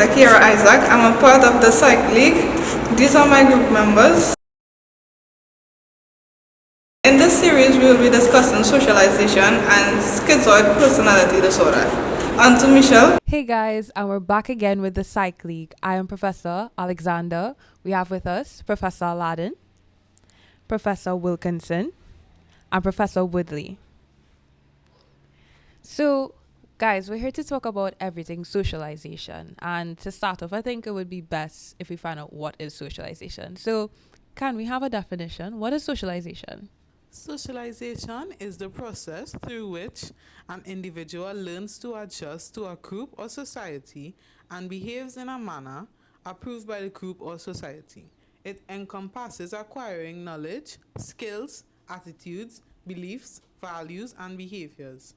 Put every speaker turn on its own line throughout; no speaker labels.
Takira Isaac. I'm a part of the Psych League. These are my group members. In this series, we will be discussing socialization and schizoid personality disorder. On to Michelle.
Hey guys, and we're back again with the Psych League. I am Professor Alexander. We have with us Professor Aladdin, Professor Wilkinson, and Professor Woodley. So, guys, we're here to talk about everything socialization. And to start off, I think it would be best if we find out what is socialization. So, can we have a definition? What is socialization?
Socialization is the process through which an individual learns to adjust to a group or society and behaves in a manner approved by the group or society. It encompasses acquiring knowledge, skills, attitudes, beliefs, values, and behaviors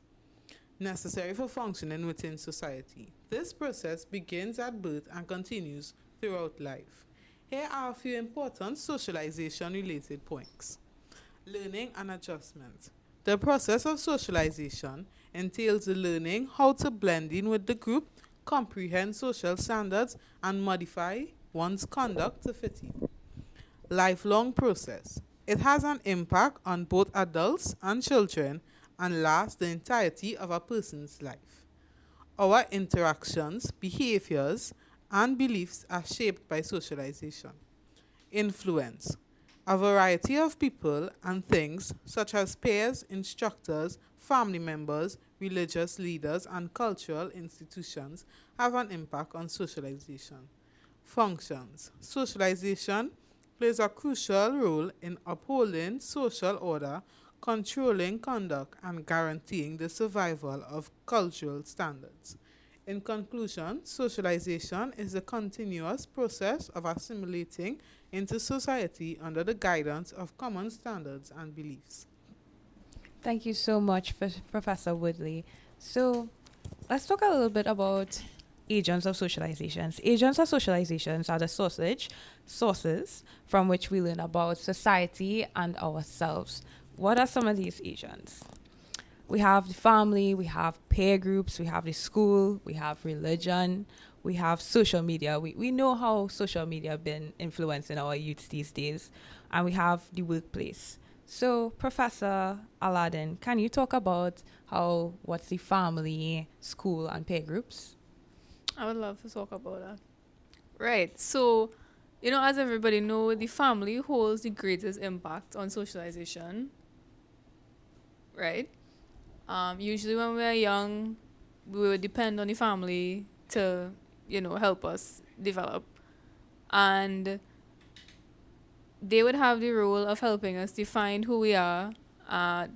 necessary for functioning within society. This process begins at birth and continues throughout life. Here are a few important socialization related points. Learning and adjustment. The process of socialization entails the learning how to blend in with the group, comprehend social standards, and modify one's conduct to fit in. Lifelong process. It has an impact on both adults and children and lasts the entirety of a person's life. Our interactions, behaviors, and beliefs are shaped by socialization. Influence. A variety of people and things, such as peers, instructors, family members, religious leaders, and cultural institutions, have an impact on socialization. Functions. Socialization plays a crucial role in upholding social order, controlling conduct, and guaranteeing the survival of cultural standards. In conclusion, socialization is the continuous process of assimilating into society under the guidance of common standards and beliefs.
Thank you so much, Professor Woodley. So, let's talk a little bit about agents of socializations. Agents of socializations are the sources from which we learn about society and ourselves. What are some of these agents? We have the family, we have peer groups, we have the school, we have religion, we have social media. We know how social media have been influencing our youth these days, and we have the workplace. So, Professor Aladdin, can you talk about what's the family, school, and peer groups?
I would love to talk about that. Right. So, as everybody know, the family holds the greatest impact on socialization. Right. Usually when we're young, we would depend on the family to, help us develop. And they would have the role of helping us define who we are.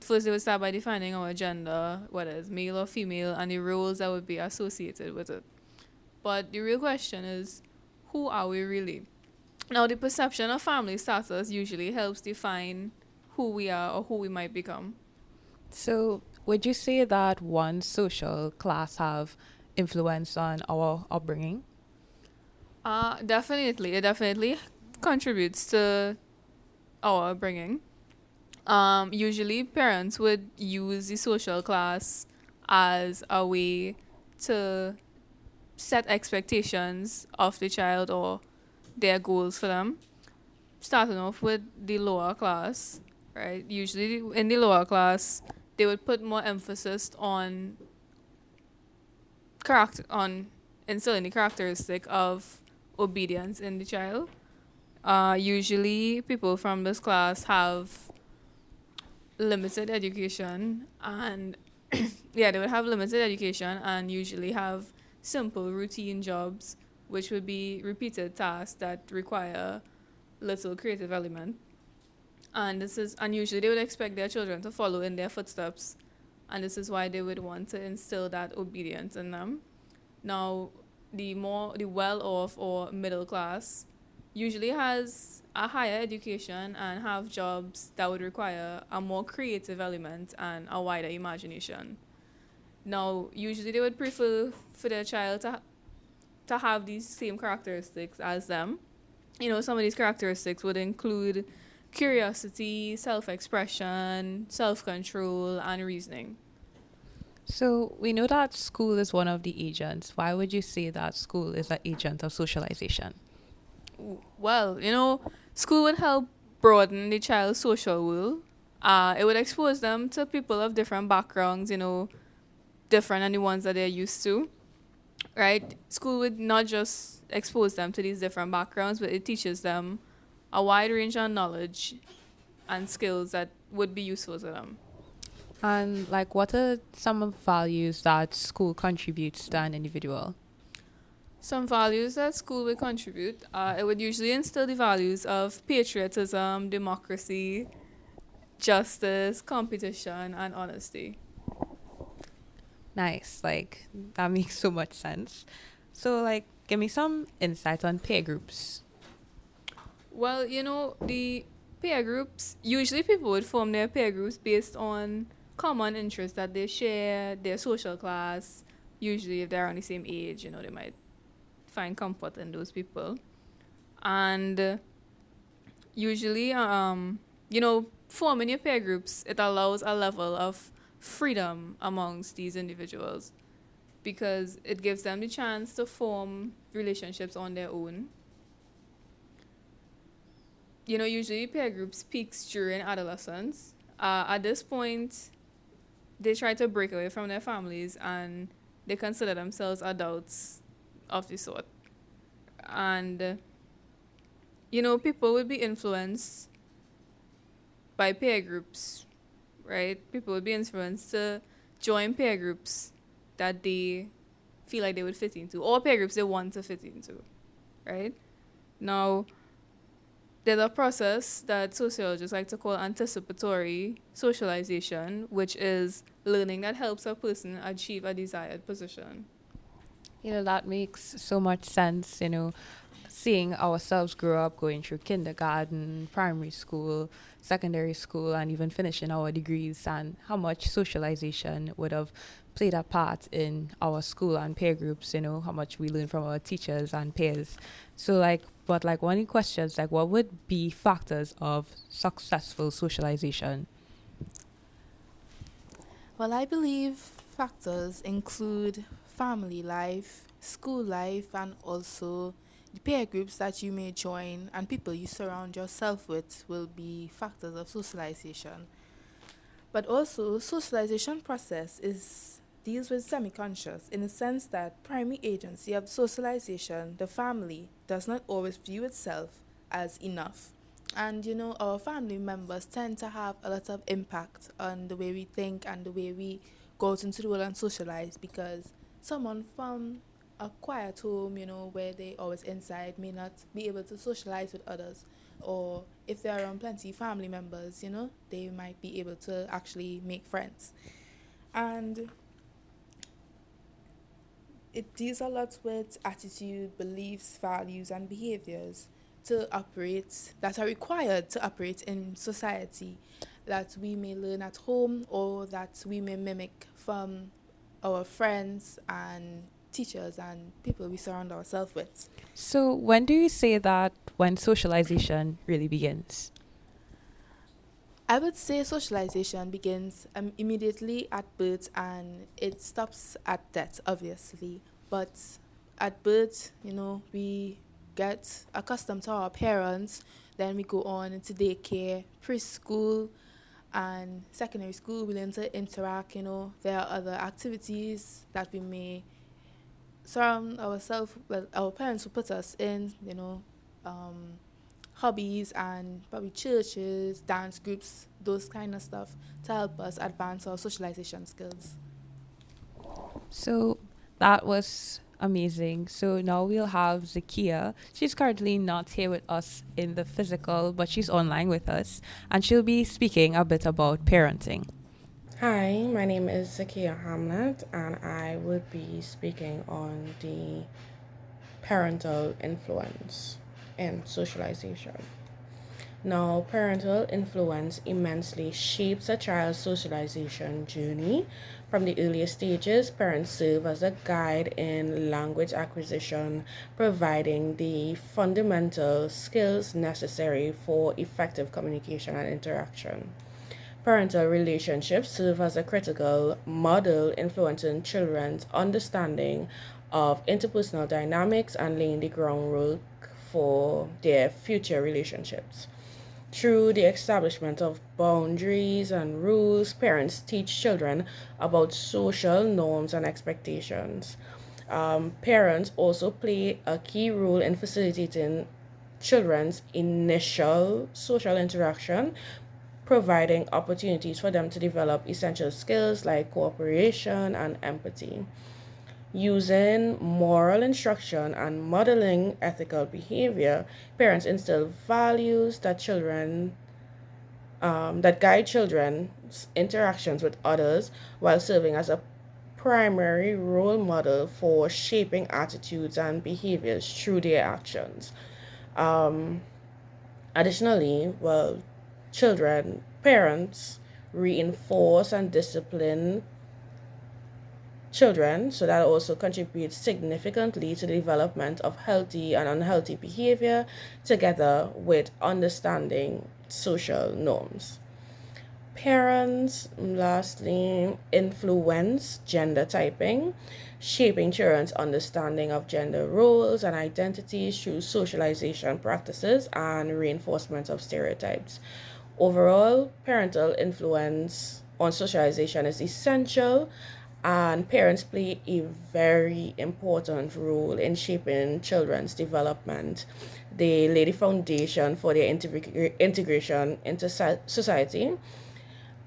First, they would start by defining our gender, whether it's male or female, and the roles that would be associated with it. But the real question is, who are we really? Now, the perception of family status usually helps define who we are or who we might become.
So, would you say that one social class have influence on our upbringing?
Definitely. It definitely contributes to our upbringing. Usually, parents would use the social class as a way to set expectations of the child or their goals for them. Starting off with the lower class, right? Usually, in the lower class, they would put more emphasis on instilling the characteristic of obedience in the child. Usually, people from this class have limited education, and they would have limited education and usually have simple routine jobs, which would be repeated tasks that require little creative element. And usually they would expect their children to follow in their footsteps, and this is why they would want to instill that obedience in them. Now, the well off or middle class usually has a higher education and have jobs that would require a more creative element and a wider imagination. Now, usually they would prefer for their child to have these same characteristics as them. Some of these characteristics would include curiosity, self-expression, self-control, and reasoning.
So we know that school is one of the agents. Why would you say that school is an agent of socialization?
Well, school would help broaden the child's social world. It would expose them to people of different backgrounds, different than the ones that they're used to, right? School would not just expose them to these different backgrounds, but it teaches them a wide range of knowledge and skills that would be useful to them.
And like, what are some of the values that school contributes to an individual?
Some values that school would contribute, it would usually instill the values of patriotism, democracy, justice, competition, and honesty.
Nice. Like, that makes so much sense. So, like, give me some insight on peer groups.
Well, the peer groups, usually people would form their peer groups based on common interests that they share, their social class. Usually, if they're around the same age, they might find comfort in those people. And usually, forming your peer groups, it allows a level of freedom amongst these individuals because it gives them the chance to form relationships on their own. Usually peer groups peaks during adolescence. At this point, they try to break away from their families and they consider themselves adults of the sort. And, people would be influenced by peer groups, right? People would be influenced to join peer groups that they feel like they would fit into, or peer groups they want to fit into, right? Now, there's a process that sociologists like to call anticipatory socialization, which is learning that helps a person achieve a desired position.
That makes so much sense, seeing ourselves grow up going through kindergarten, primary school, secondary school, and even finishing our degrees, and how much socialization would have played a part in our school and peer groups, how much we learn from our teachers and peers. So, like, but like one of the questions, like, what would be factors of successful socialization?
Well, I believe factors include family life, school life, and also the peer groups that you may join and people you surround yourself with will be factors of socialization. But also, socialization process is deals with semi-conscious in the sense that primary agency of socialization, the family, does not always view itself as enough. And our family members tend to have a lot of impact on the way we think and the way we go out into the world and socialize because someone from a quiet home, where they always inside may not be able to socialize with others. Or if they're around plenty family members, they might be able to actually make friends. And it deals a lot with attitude, beliefs, values, and behaviors to operate that are required to operate in society that we may learn at home or that we may mimic from our friends and teachers and people we surround ourselves with.
So, when do you say that when socialization really begins?
I would say socialization begins immediately at birth and it stops at death, obviously. But at birth, we get accustomed to our parents, then we go on into daycare, preschool, and secondary school. We learn to interact, there are other activities that we may surround ourselves, well, our parents will put us in, hobbies and probably churches, dance groups, those kind of stuff to help us advance our socialization skills.
So that was amazing. So now we'll have Zakia. She's currently not here with us in the physical, but she's online with us, and she'll be speaking a bit about parenting.
Hi, my name is Zakia Hamlet, and I would be speaking on the parental influence in socialization. Now, parental influence immensely shapes a child's socialization journey. From the earliest stages, parents serve as a guide in language acquisition, providing the fundamental skills necessary for effective communication and interaction. Parental relationships serve as a critical model influencing children's understanding of interpersonal dynamics and laying the groundwork for their future relationships. Through the establishment of boundaries and rules, parents teach children about social norms and expectations. Parents also play a key role in facilitating children's initial social interaction, providing opportunities for them to develop essential skills like cooperation and empathy. Using moral instruction and modeling ethical behavior, parents instill values that guide children's interactions with others while serving as a primary role model for shaping attitudes and behaviors through their actions. Um, Additionally, parents reinforce and discipline children, so that also contributes significantly to the development of healthy and unhealthy behavior, together with understanding social norms. Parents, lastly, influence gender typing, shaping children's understanding of gender roles and identities through socialization practices and reinforcement of stereotypes. Overall, parental influence on socialization is essential, and parents play a very important role in shaping children's development. They lay the foundation for their integration into society.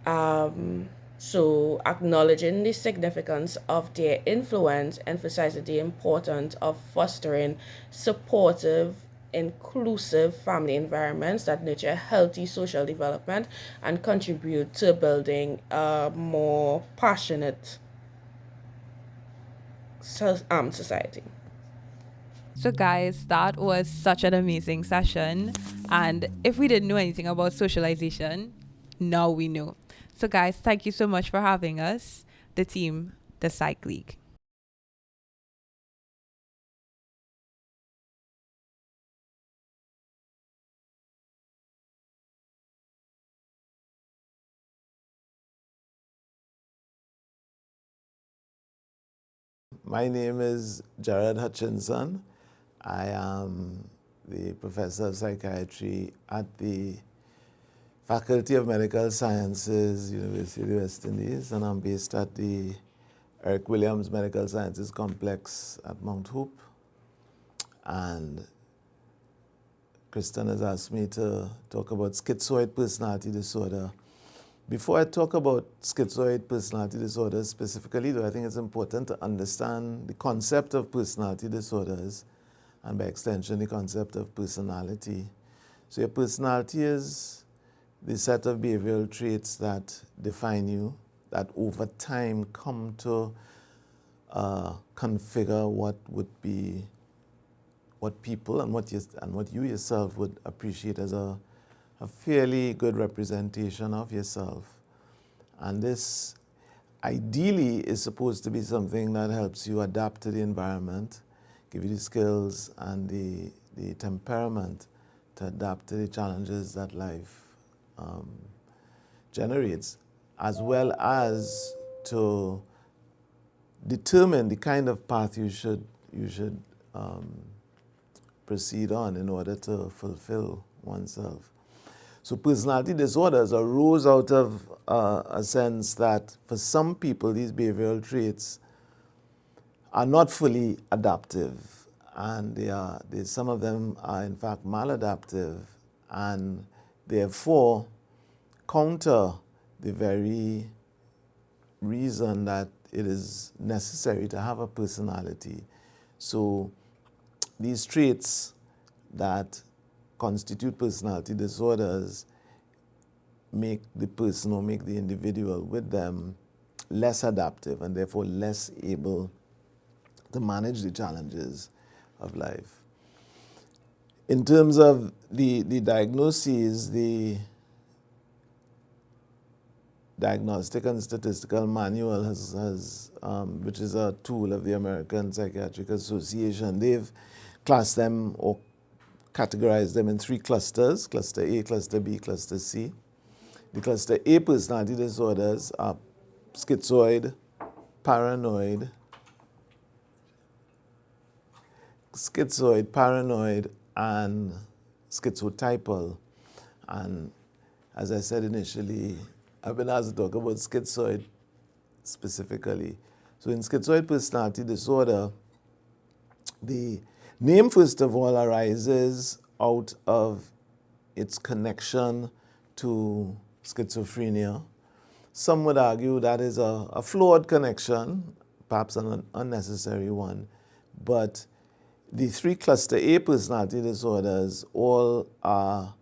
Um, so, acknowledging the significance of their influence emphasizes the importance of fostering supportive, inclusive family environments that nurture healthy social development and contribute to building a more passionate society.
So, guys, that was such an amazing session. And if we didn't know anything about socialization, now we know. So, guys, thank you so much for having us, the team, the Psych League.
My name is Jared Hutchinson. I am the professor of psychiatry at the Faculty of Medical Sciences, University of the West Indies, and I'm based at the Eric Williams Medical Sciences Complex at Mount Hope. And Kristen has asked me to talk about schizoid personality disorder. Before I talk about schizoid personality disorder specifically, though, I think it's important to understand the concept of personality disorders and by extension the concept of personality. So your personality is the set of behavioral traits that define you, that over time come to configure what people and what you yourself would appreciate as a fairly good representation of yourself. And this ideally is supposed to be something that helps you adapt to the environment, give you the skills and the temperament to adapt to the challenges that life generates, as well as to determine the kind of path you should proceed on in order to fulfill oneself. So personality disorders arose out of a sense that for some people these behavioral traits are not fully adaptive, and some of them are in fact maladaptive, and therefore counter the very reason that it is necessary to have a personality. So these traits that constitute personality disorders make the person or make the individual with them less adaptive and therefore less able to manage the challenges of life. In terms of the diagnoses, the Diagnostic and Statistical Manual has which is a tool of the American Psychiatric Association, they've classed them or categorized them in three clusters: cluster A, cluster B, cluster C. The cluster A personality disorders are schizoid, paranoid, and schizotypal. And as I said initially, I've been asked to talk about schizoid specifically. So in schizoid personality disorder, the name, first of all, arises out of its connection to schizophrenia. Some would argue that is a flawed connection, perhaps an unnecessary one, but the three cluster A personality disorders all are,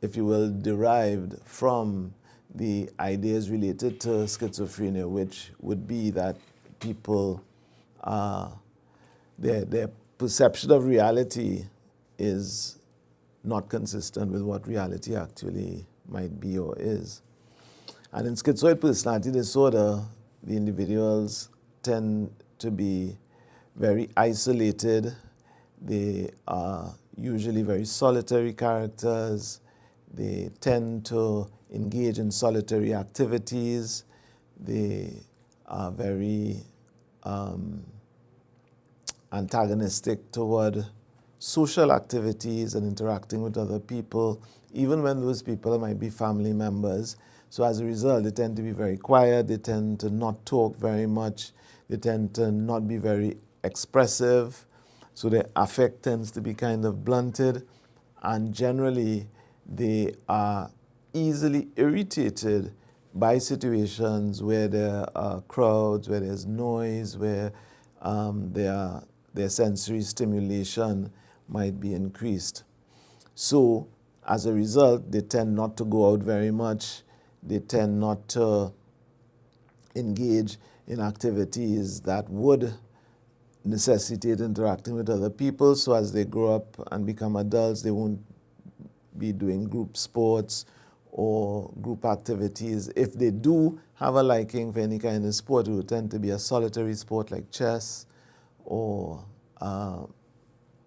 if you will, derived from the ideas related to schizophrenia, which would be that people, their perception of reality is not consistent with what reality actually might be or is. And in schizoid personality disorder, the individuals tend to be very isolated. They are usually very solitary characters. They tend to engage in solitary activities. They are very antagonistic toward social activities and interacting with other people, even when those people might be family members. So as a result, they tend to be very quiet. They tend to not talk very much. They tend to not be very expressive. So their affect tends to be kind of blunted. And generally, they are easily irritated by situations where there are crowds, where there's noise, where their sensory stimulation might be increased. So as a result, they tend not to go out very much. They tend not to engage in activities that would necessitate interacting with other people. So as they grow up and become adults, they won't be doing group sports or group activities. If they do have a liking for any kind of sport, it will tend to be a solitary sport like chess or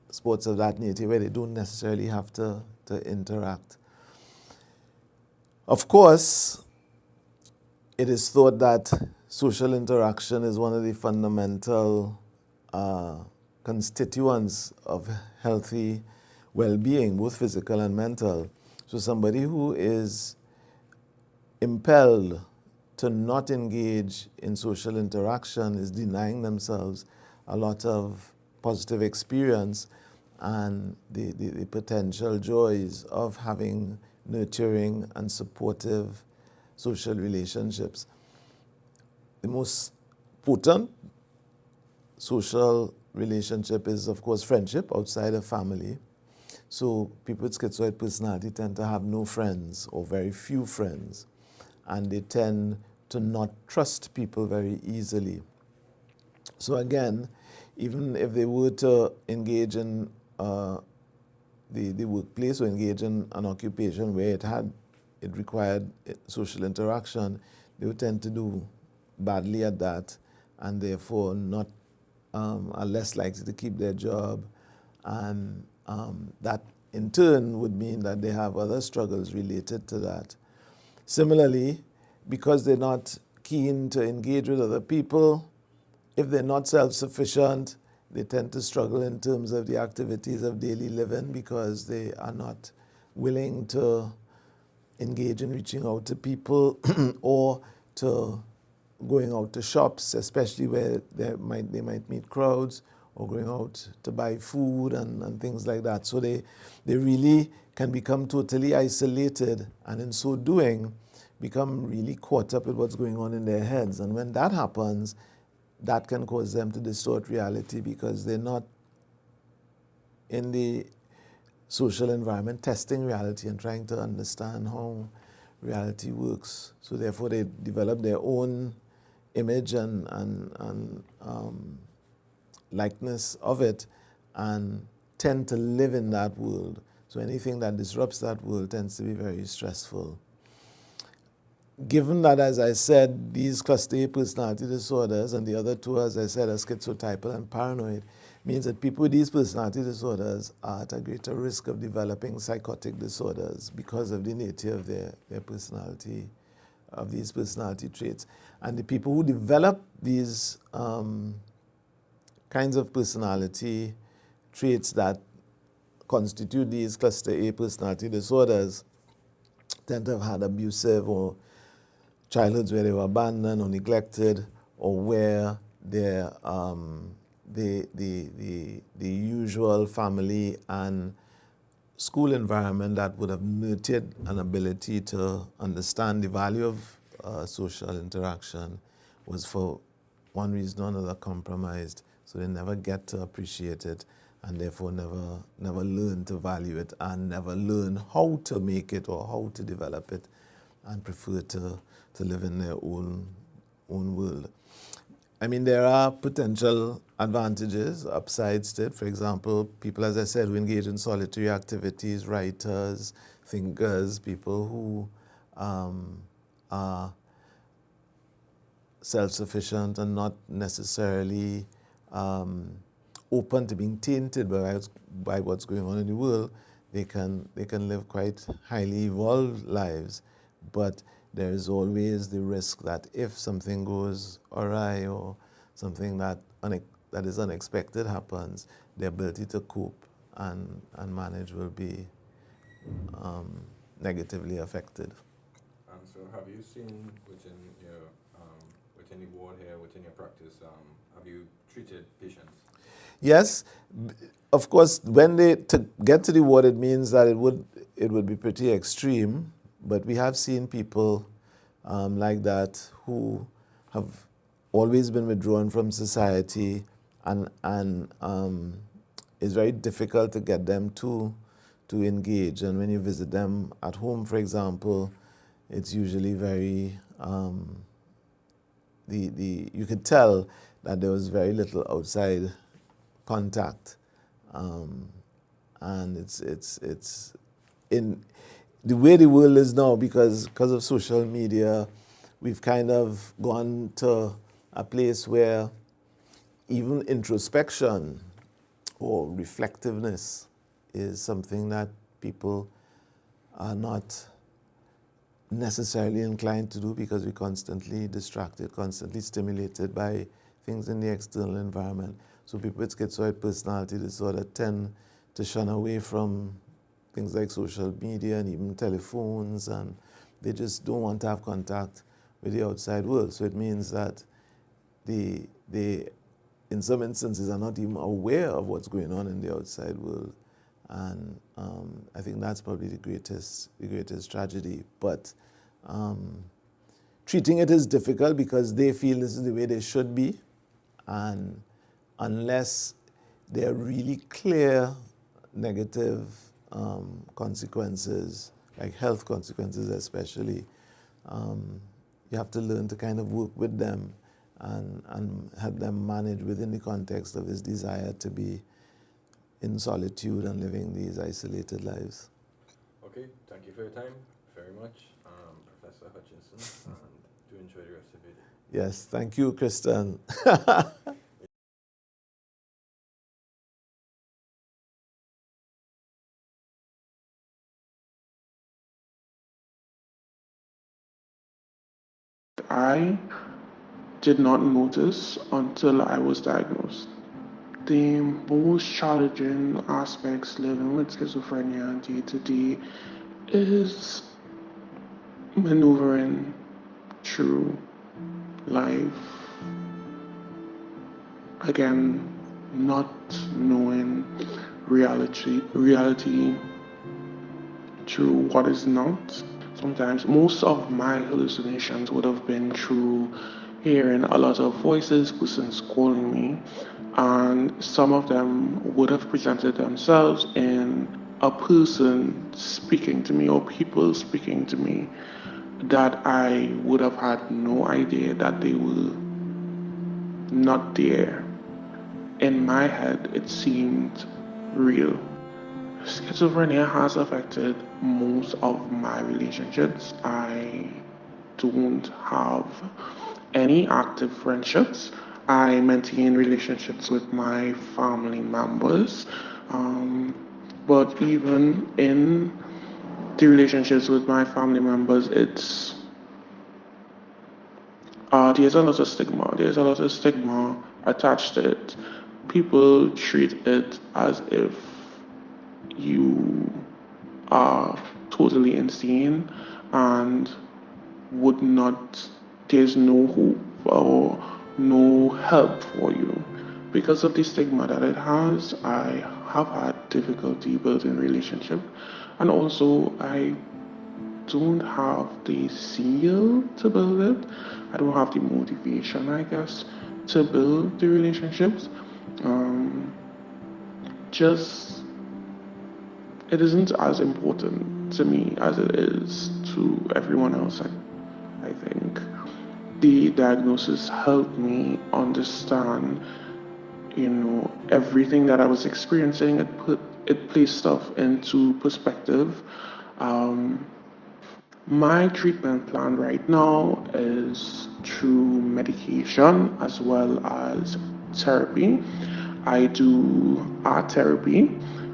sports of that nature where they don't necessarily have to interact. Of course, it is thought that social interaction is one of the fundamental constituents of healthy well-being, both physical and mental. So somebody who is impelled to not engage in social interaction is denying themselves a lot of positive experience and the potential joys of having nurturing and supportive social relationships. The most potent social relationship is, of course, friendship outside of family. So people with schizoid personality tend to have no friends or very few friends, and they tend to not trust people very easily. So again, even if they were to engage in the workplace or engage in an occupation where it required social interaction, they would tend to do badly at that, and therefore are less likely to keep their job, and that in turn would mean that they have other struggles related to that. Similarly, because they're not keen to engage with other people, if they're not self-sufficient, they tend to struggle in terms of the activities of daily living because they are not willing to engage in reaching out to people or to going out to shops, especially where they might meet crowds, or going out to buy food and things like that. So they really can become totally isolated, and in so doing, become really caught up with what's going on in their heads. And when that happens, that can cause them to distort reality because they're not in the social environment testing reality and trying to understand how reality works. So therefore they develop their own image and likeness of it and tend to live in that world. So anything that disrupts that world tends to be very stressful. given that, as I said, these cluster A personality disorders and the other two, as I said, are schizotypal and paranoid, means that people with these personality disorders are at a greater risk of developing psychotic disorders because of the nature of their personality, of these personality traits. And the people who develop these kinds of personality traits that constitute these cluster A personality disorders tend to have had abusive or childhoods where they were abandoned or neglected, or where their the usual family and school environment that would have nurtured an ability to understand the value of social interaction was for one reason or another compromised, so they never get to appreciate it, and therefore never learn to value it, and never learn how to make it or how to develop it, and prefer to live in their own world. I mean, there are potential advantages, upsides to it. For example, people, as I said, who engage in solitary activities, writers, thinkers, people who are self-sufficient and not necessarily open to being tainted by what's going on in the world, they can live quite highly evolved lives. But there is always the risk that if something goes awry or something that is unexpected happens, the ability to cope and manage will be negatively affected.
So have you seen within the ward here, within your practice, have you treated patients?
Yes, of course, to get to the ward, it means that it would be pretty extreme. But we have seen people like that who have always been withdrawn from society, and it's very difficult to get them to engage. And when you visit them at home, for example, it's usually very you could tell that there was very little outside contact, and it's in the way the world is now, because of social media, we've kind of gone to a place where even introspection or reflectiveness is something that people are not necessarily inclined to do, because we're constantly distracted, constantly stimulated by things in the external environment. So people with schizoid personality disorder tend to shun away from things like social media and even telephones, and they just don't want to have contact with the outside world. So it means that they in some instances are not even aware of what's going on in the outside world. And I think that's probably the greatest tragedy. But treating it is difficult because they feel this is the way they should be, and unless there are really clear negative consequences, like health consequences especially, you have to learn to kind of work with them and help them manage within the context of this desire to be in solitude and living these isolated lives.
Okay, thank you for your time very much, Professor Hutchinson, and do enjoy the rest of your day.
Yes, thank you, Kristen.
I did not notice until I was diagnosed. The most challenging aspects living with schizophrenia day to day is maneuvering through life. Again, not knowing reality through what is not. Sometimes most of my hallucinations would have been through hearing a lot of voices, persons calling me, and some of them would have presented themselves in a person speaking to me or people speaking to me that I would have had no idea that they were not there. In my head, it seemed real. Schizophrenia has affected most of my relationships. I don't have any active friendships. I maintain relationships with my family members. Um, but even in the relationships with my family members, there's a lot of stigma. There's a lot of stigma attached to it. People treat it as if you are totally insane and would not, there's no hope or no help for you. Because of the stigma that it has, I have had difficulty building relationship, and also I don't have the zeal to build it. I don't have the motivation, I guess, to build the relationships. Um, just it isn't as important to me as it is to everyone else. I think the diagnosis helped me understand, everything that I was experiencing. It placed stuff into perspective. Um, My treatment plan right now is through medication as well as therapy. I do art therapy,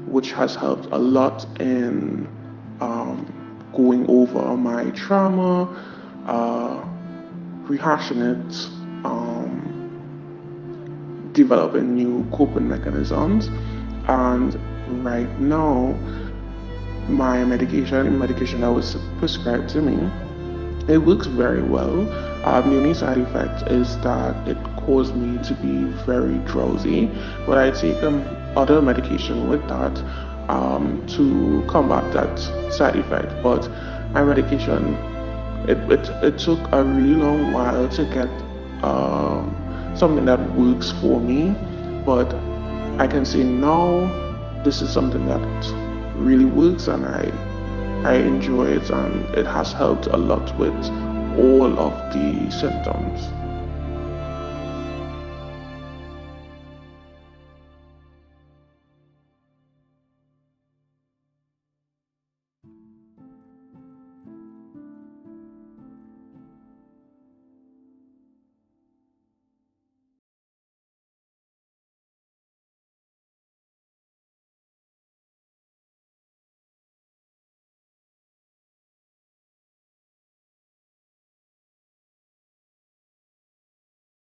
which has helped a lot in um, going over my trauma, uh, rehashing it, developing new coping mechanisms. And right now, my medication that was prescribed to me, it works very well. The only side effect is that it caused me to be very drowsy, but I take other medication with that to combat that side effect. But my medication, it took a really long while to get something that works for me, but I can say now this is something that really works, and I enjoy it, and it has helped a lot with all of the symptoms.